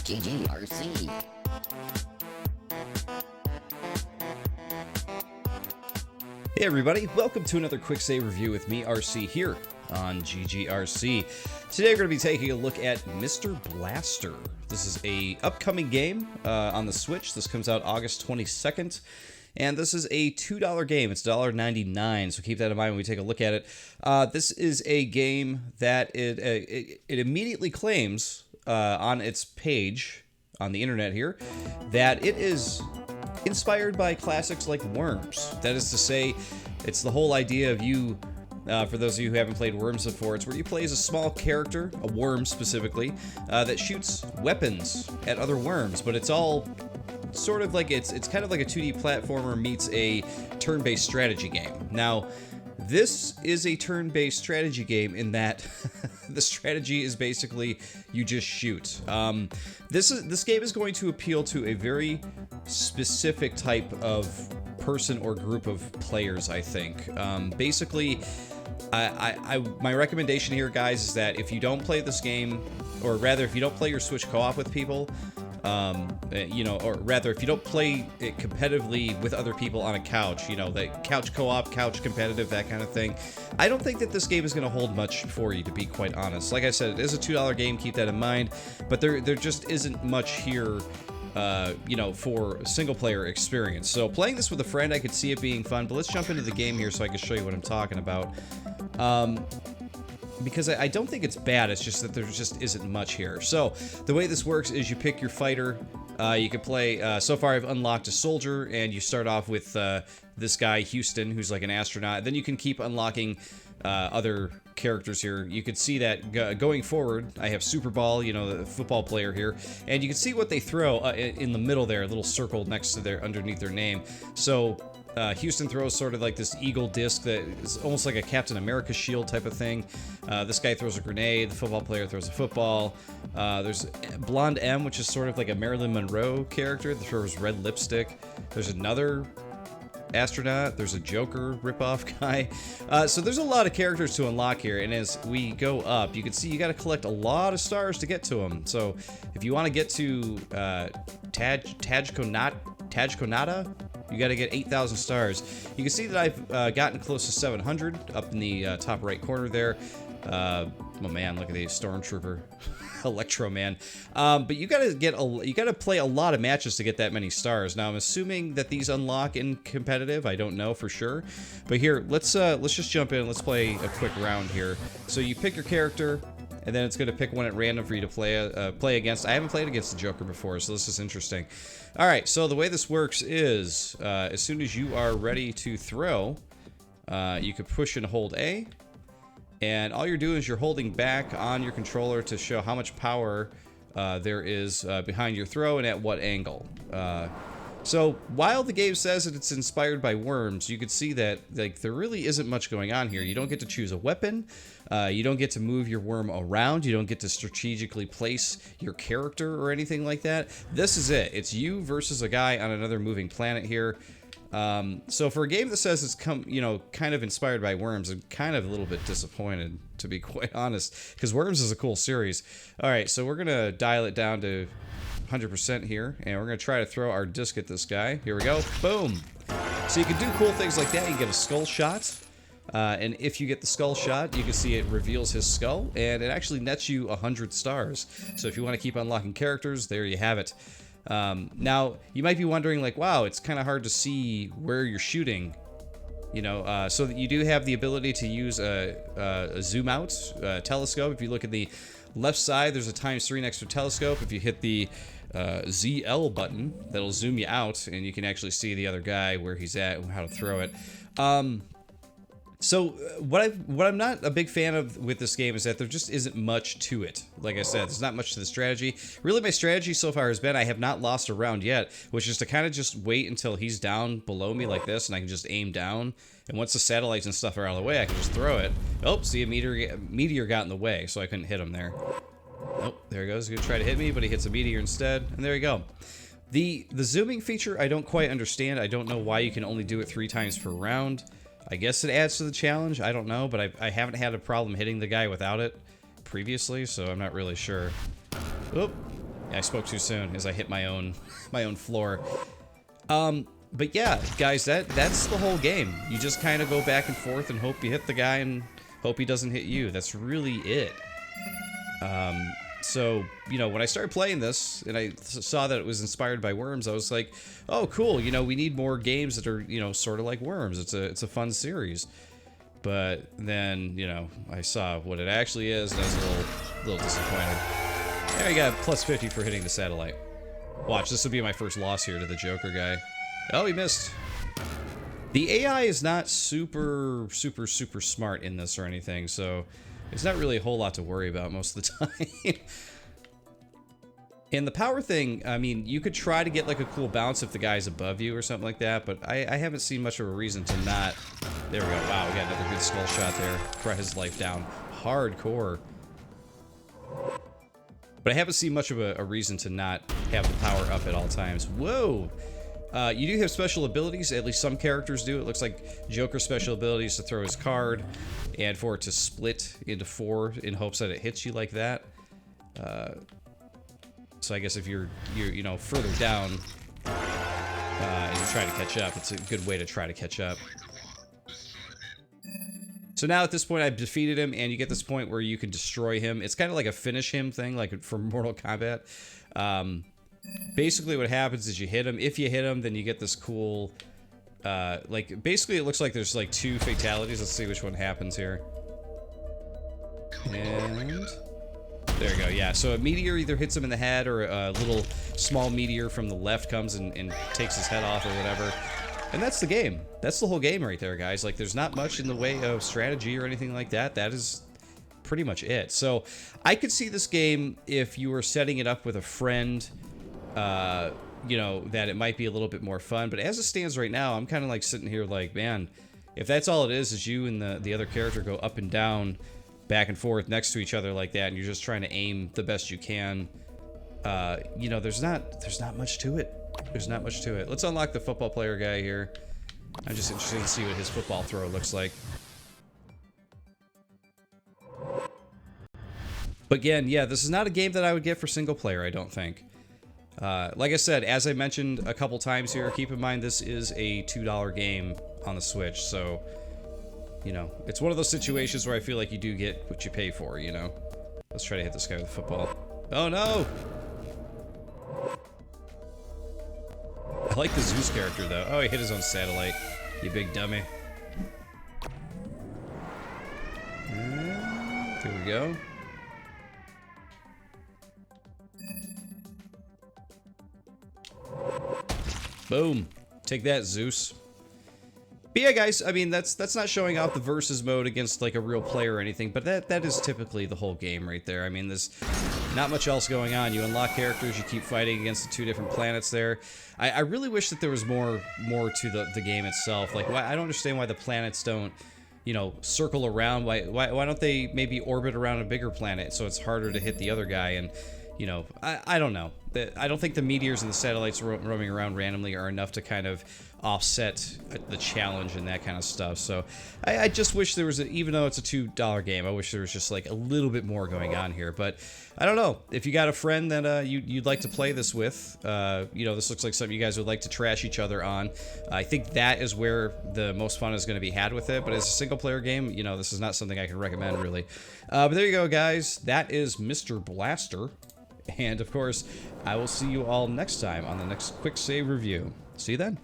GGRC. Hey everybody, welcome to another QuickSave Review with me, RC, here on GGRC. Today we're going to be taking a look at Mr. Blaster. This is a upcoming game on the Switch. This comes out August 22nd. And this is a $2 game. It's $1.99, so keep that in mind when we take a look at it. This is a game that it immediately claims on its page on the internet here that it is inspired by classics like Worms. That is to say, it's the whole idea of you, for those of you who haven't played Worms before, it's where you play as a small character, a worm specifically, that shoots weapons at other worms, but it's all sort of like, it's kind of like a 2D platformer meets a turn-based strategy game. Now, this is a turn-based strategy game in that the strategy is basically you just shoot. This game is going to appeal to a very specific type of person or group of players, I think. Basically, my recommendation here, guys, is that if you don't play this game, or rather, if you don't play your Switch co-op with people, or rather, if you don't play it competitively with other people on a couch, the couch co-op, couch competitive, that kind of thing, I don't think that this game is going to hold much for you, to be quite honest. Like I said, it is a $2 game, keep that in mind, but there just isn't much here, for single-player experience. So playing this with a friend, I could see it being fun, but let's jump into the game here so I can show you what I'm talking about. Because I don't think it's bad, it's just that there just isn't much here. So, the way this works is you pick your fighter, you can play, so far I've unlocked a soldier, and you start off with this guy, Houston, who's like an astronaut. Then you can keep unlocking other characters here. You can see that going forward, I have Super Ball, the football player here, and you can see what they throw in the middle there, a little circle next to underneath their name. So, Houston throws sort of like this eagle disc that is almost like a Captain America shield type of thing. This guy throws a grenade. The football player throws a football. There's Blonde M, which is sort of like a Marilyn Monroe character that throws red lipstick. There's another astronaut. There's a Joker ripoff guy. So there's a lot of characters to unlock here, and as we go up, you can see you got to collect a lot of stars to get to them. So if you want to get to Tajkonata, you got to get 8,000 stars. You can see that I've gotten close to 700 up in the top right corner there. Oh man, look at the Stormtrooper, Electro Man. But you gotta play a lot of matches to get that many stars. Now I'm assuming that these unlock in competitive. I don't know for sure, but here let's just jump in. Let's play a quick round here. So you pick your character, and then it's going to pick one at random for you to play against. I haven't played against the Joker before, so this is interesting. All right, so the way this works is, as soon as you are ready to throw, you can push and hold A, and all you're doing is you're holding back on your controller to show how much power there is behind your throw and at what angle. So while the game says that it's inspired by Worms, you can see that there really isn't much going on here. You don't get to choose a weapon. You don't get to move your worm around. You don't get to strategically place your character or anything like that. This is it. It's you versus a guy on another moving planet here. So for a game that says it's kind of inspired by Worms, I'm kind of a little bit disappointed, to be quite honest, because Worms is a cool series. All right, so we're gonna dial it down to 100% here, and we're gonna try to throw our disc at this guy. Here we go. Boom. So you can do cool things like that. You get a skull shot, and if you get the skull shot, you can see it reveals his skull, and it actually nets you 100 stars. So if you want to keep unlocking characters, there you have it. Now, you might be wondering, like, wow, it's kind of hard to see where you're shooting, so that you do have the ability to use a zoom out telescope. If you look at the left side, there's a ×3 next to a telescope. If you hit the ZL button, that'll zoom you out, and you can actually see the other guy, where he's at, and how to throw it. So what I'm not a big fan of with this game is that there just isn't much to it. Like I said, there's not much to the strategy. Really, my strategy so far has been I have not lost a round yet, which is to kind of just wait until he's down below me like this, and I can just aim down. And once the satellites and stuff are out of the way, I can just throw it. Oh, see, a meteor got in the way, so I couldn't hit him there. Oh, there he goes. He's gonna try to hit me, but he hits a meteor instead, and there you go. The zooming feature, I don't quite understand. I don't know why you can only do it 3 times per round. I guess it adds to the challenge. I don't know, but I haven't had a problem hitting the guy without it. previously, so I'm not really sure. Oop. Yeah, I spoke too soon as I hit my own floor. But yeah, guys, that's the whole game. You just kind of go back and forth and hope you hit the guy and hope he doesn't hit you. That's really it. So, you know, when I started playing this and I saw that it was inspired by Worms, I was like, oh, cool. You know, we need more games that are, you know, sort of like Worms. It's a fun series. But then, you know, I saw what it actually is, and I was a little disappointed. There, I got plus 50 for hitting the satellite. Watch, this will be my first loss here to the Joker guy. Oh, he missed. The AI is not super smart in this or anything, so it's not really a whole lot to worry about most of the time. And the power thing, I mean, you could try to get like a cool bounce if the guy's above you or something like that, but I haven't seen much of a reason to not. There we go. Wow, we got another good skull shot there. Brought his life down. Hardcore. But I haven't seen much of a reason to not have the power up at all times. Whoa! You do have special abilities, at least some characters do. It looks like Joker's special ability is to throw his card and for it to split into 4 in hopes that it hits you like that. So I guess if you're you know, further down and you're trying to catch up, it's a good way to try to catch up. So now at this point I've defeated him, and you get this point where you can destroy him. It's kind of like a finish him thing, like from Mortal Kombat. Basically what happens is you hit him. If you hit him, then you get this cool, like, basically it looks like there's like 2 fatalities. Let's see which one happens here. And there you go, yeah. So a meteor either hits him in the head, or a little small meteor from the left comes and takes his head off or whatever. And that's the game. That's the whole game right there, guys. Like, there's not much in the way of strategy or anything like that. That is pretty much it. So I could see this game if you were setting it up with a friend, you know, that it might be a little bit more fun. But as it stands right now, I'm kind of like sitting here like, man, if that's all it is you and the other character go up and down, back and forth next to each other like that, and you're just trying to aim the best you can, you know, there's not much to it. There's not much to it. Let's unlock the football player guy here. I'm just interested to see what his football throw looks like. But again, yeah, this is not a game that I would get for single player, I don't think. Like I said, as I mentioned a couple times here, keep in mind this is a $2 game on the Switch, so, you know, it's one of those situations where I feel like you do get what you pay for, you know? Let's try to hit this guy with a football. Oh, no! I like the Zeus character, though. Oh, he hit his own satellite. You big dummy. And here we go. Boom. Take that, Zeus. But yeah, guys, I mean, that's not showing out the versus mode against, like, a real player or anything, but that is typically the whole game right there. I mean, there's not much else going on. You unlock characters, you keep fighting against the 2 different planets there. I really wish that there was more to the game itself. Like, I don't understand why the planets don't, you know, circle around. Why don't they maybe orbit around a bigger planet so it's harder to hit the other guy? And, you know, I don't know. I don't think the meteors and the satellites roaming around randomly are enough to kind of offset the challenge and that kind of stuff. So I just wish there was, even though it's a $2 game, I wish there was just like a little bit more going on here. But I don't know. If you got a friend that you'd like to play this with, you know, this looks like something you guys would like to trash each other on. I think that is where the most fun is going to be had with it. But as a single player game, you know, this is not something I can recommend really. But there you go, guys. That is Mr. Blaster. And of course, I will see you all next time on the next Quick Save Review. See you then.